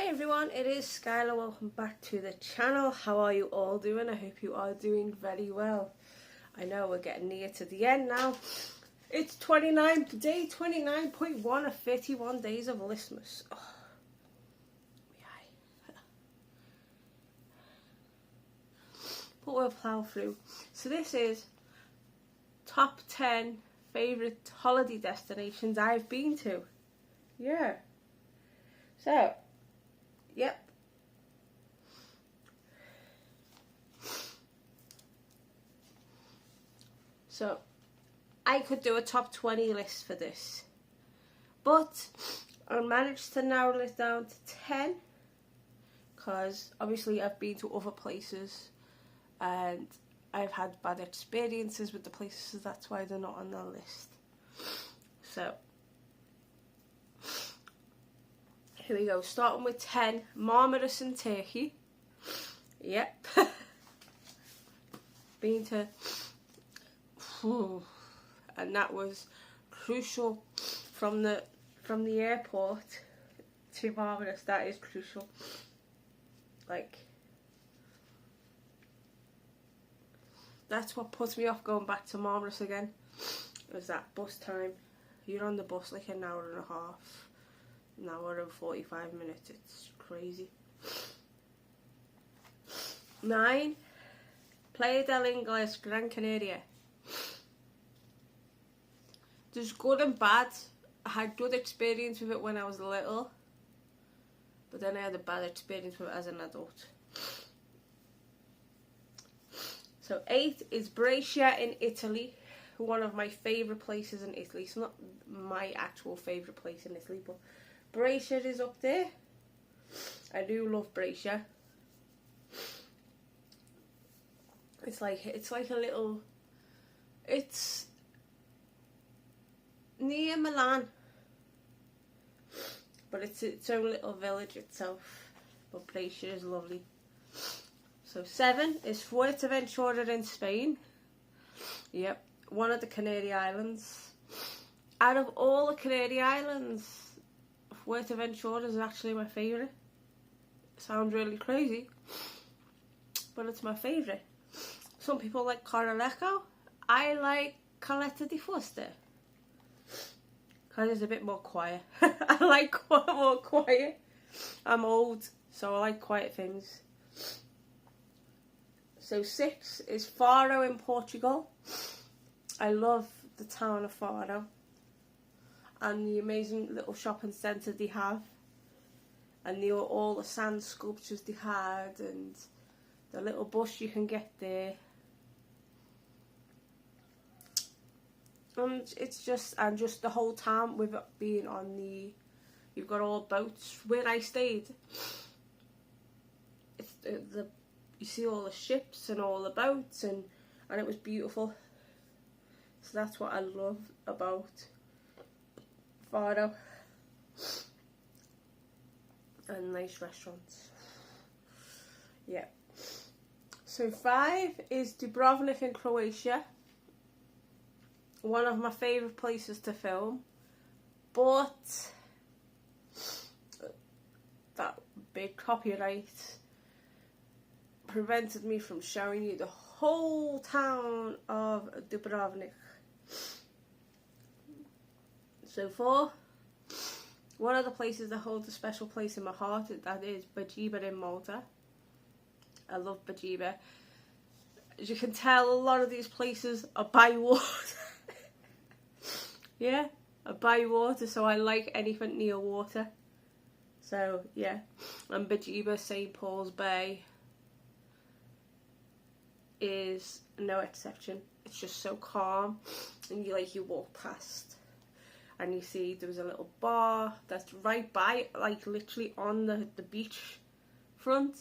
Hey everyone, it is Skyla. Welcome back to the channel. How are you all doing? I hope you are doing very well. I know we're getting near to the end now. It's day 29.1 of 31 days of Listmas. Oh, but we'll plough through. So this is top 10 favourite holiday destinations I've been to. Yeah. So, yep. So, I could do a top 20 list for this, but I managed to narrow it down to 10 because obviously I've been to other places and I've had bad experiences with the places, so that's why they're not on the list. So, here we go, starting with 10, Marmaris in Turkey. Yep. Been to, and that was crucial from the airport to Marmaris. That is crucial. Like, that's what puts me off going back to Marmaris again. It was that bus time. You're on the bus like an hour and a half. An hour and 45 minutes. It's crazy. 9. Playa del Ingles, Gran Canaria. There's good and bad. I had good experience with it when I was little, but then I had a bad experience with it as an adult. So 8 is Brescia in Italy. One of my favourite places in Italy. It's not my actual favourite place in Italy, but Brescia is up there. I do love Brescia. It's like a little. It's near Milan, but it's its own little village itself. But Brescia is lovely. So 7 is Fuerteventura in Spain. Yep, one of the Canary Islands. Out of all the Canary Islands, Fuerteventura is actually my favourite. Sounds really crazy, but it's my favourite. Some people like Coralejo. I like Caleta di Fuste because it's a bit more quiet. I like more quiet. I'm old, so I like quiet things. So 6 is Faro in Portugal. I love the town of Faro and the amazing little shopping centre they have, and all the sand sculptures they had, and the little bus you can get there. And it's just the whole town with it being on you've got all boats. Where I stayed, it's you see all the ships and all the boats, and it was beautiful. So that's what I love about Faro. And nice restaurants. Yeah. So 5 is Dubrovnik in Croatia. One of my favourite places to film. But that big copyright prevented me from showing you the whole town of Dubrovnik. So 4, one of the places that holds a special place in my heart, that is Bajiba in Malta. I love Bajiba. As you can tell, a lot of these places are by water. Yeah, are by water, so I like anything near water. So yeah, and Bajiba, St. Paul's Bay, is no exception. It's just so calm, and you walk past and you see there was a little bar that's right by, like literally on the beach front,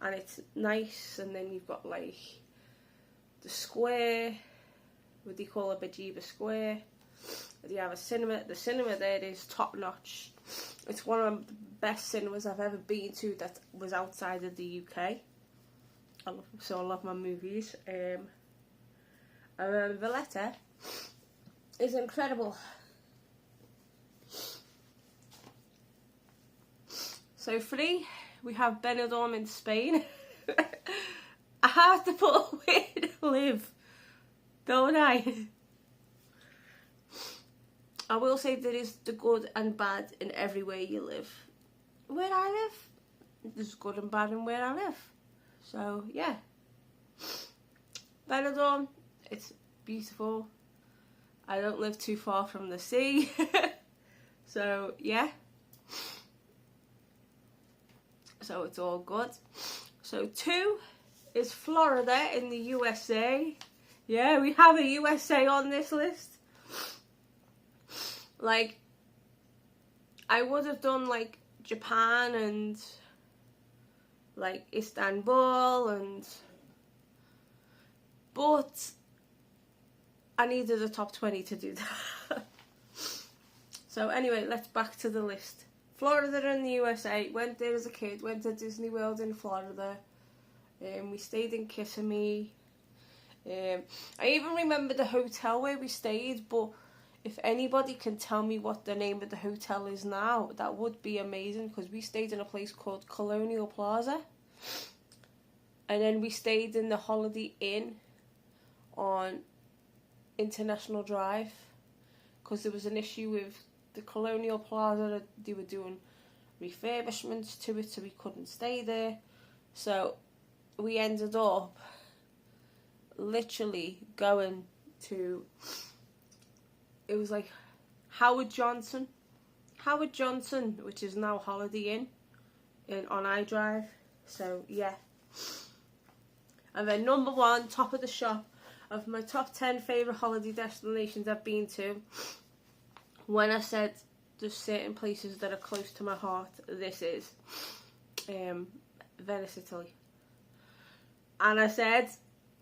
and it's nice. And then you've got like the square, what they call a Bajiba Square. You have a cinema. The cinema there is top notch. It's one of the best cinemas I've ever been to that was outside of the UK. I love my movies. And Valletta is incredible. So 3, we have Benidorm in Spain. I have to put where to live, don't I? I will say there is the good and bad in everywhere you live. Where I live, there's good and bad in where I live. So yeah, Benidorm, it's beautiful. I don't live too far from the sea. So yeah, so it's all good. So 2 is Florida in the USA. Yeah, we have a USA on this list. Like, I would have done like Japan and like Istanbul but I needed a top 20 to do that. So anyway, let's back to the list. Florida in the USA, went there as a kid, went to Disney World in Florida. We stayed in Kissimmee. I even remember the hotel where we stayed, but if anybody can tell me what the name of the hotel is now, that would be amazing, because we stayed in a place called Colonial Plaza. And then we stayed in the Holiday Inn on International Drive, because there was an issue with the Colonial Plaza. They were doing refurbishments to it, so we couldn't stay there. So we ended up literally going to, it was like Howard Johnson, which is now Holiday Inn on iDrive. So yeah. And then number 1, top of the shop of my top 10 favourite holiday destinations I've been to. When I said there's certain places that are close to my heart, this is Venice, Italy. And I said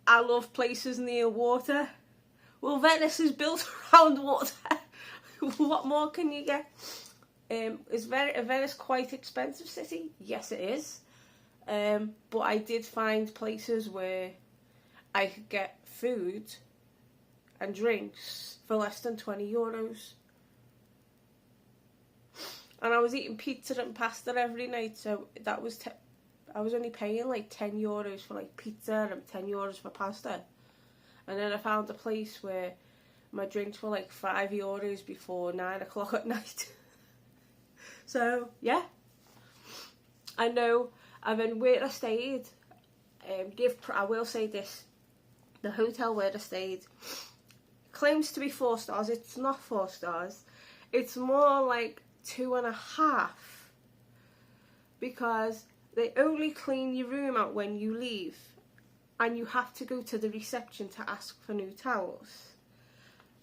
I love places near water. Well, Venice is built around water. What more can you get? Is Venice quite expensive city? Yes, it is. But I did find places where I could get food and drinks for less than €20. And I was eating pizza and pasta every night, so that was I was only paying like €10 for like pizza and €10 for pasta. And then I found a place where my drinks were like €5 before 9 o'clock at night. So yeah, I know. And then where I stayed, I will say this: the hotel where I stayed claims to be 4 stars. It's not 4 stars. It's more like 2.5, because they only clean your room out when you leave, and you have to go to the reception to ask for new towels.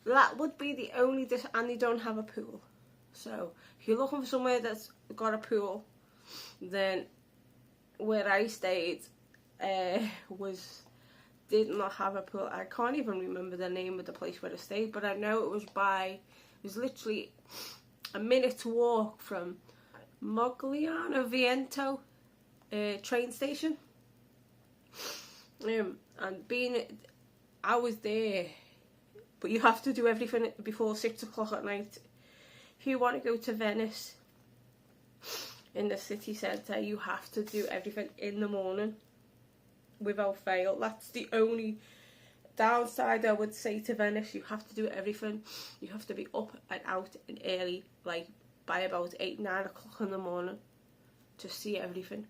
That would be the only and they don't have a pool. So if you're looking for somewhere that's got a pool, then where I stayed did not have a pool. I can't even remember the name of the place where I stayed, but I know it was literally a minute's walk from Mogliano Viento train station. And I was there, but you have to do everything before 6 o'clock at night. If you want to go to Venice in the city centre, you have to do everything in the morning without fail. That's the only downside I would say to Venice. You have to do everything. You have to be up and out and early, like by about 8, 9 o'clock in the morning to see everything.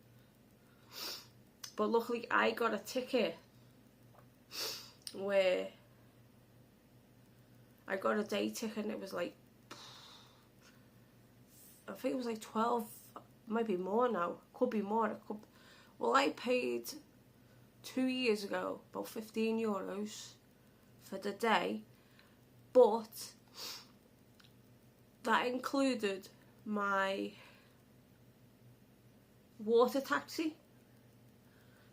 But luckily I got a ticket where I got a day ticket, and it was like, I think it was like 12, might be more now, could be more. Well, I paid 2 years ago about €15 for the day, but that included my water taxi.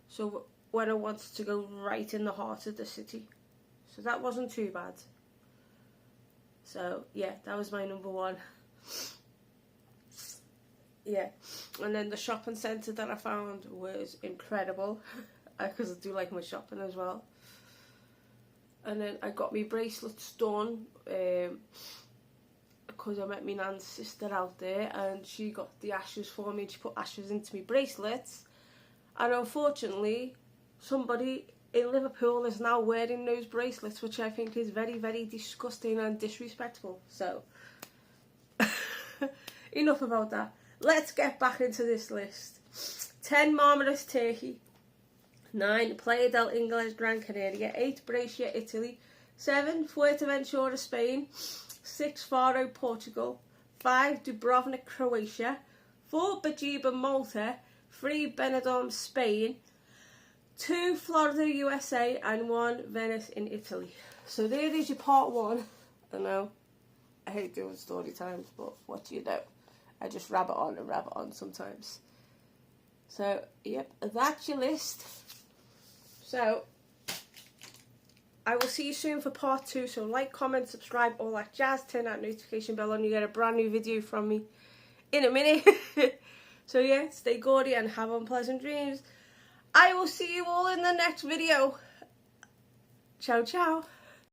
So when I wanted to go right in the heart of the city, so that wasn't too bad. So yeah, that was my number 1. Yeah, and then the shopping centre that I found was incredible, because I do like my shopping as well. And then I got my bracelets done a because I met my nan's sister out there and she got the ashes for me and she put ashes into my bracelets. And unfortunately, somebody in Liverpool is now wearing those bracelets, which I think is very, very disgusting and disrespectful. So, enough about that. Let's get back into this list. 10 Marmaris, Turkey. 9 Playa del Ingles, Gran Canaria. 8 Brescia, Italy. 7 Fuerteventura, Spain. 6 Faro, Portugal. 5 Dubrovnik, Croatia. 4 Bajiba, Malta. 3 Benidorm, Spain. 2 Florida, USA, and 1 Venice in Italy. So there is your part 1. I know, I hate doing story times, but what do you know? I just rabbit on sometimes. So, yep, that's your list. So, I will see you soon for part 2. So like, comment, subscribe, all that jazz. Turn that notification bell on. You get a brand new video from me in a minute. So yeah, stay gaudy and have unpleasant dreams. I will see you all in the next video. Ciao, ciao.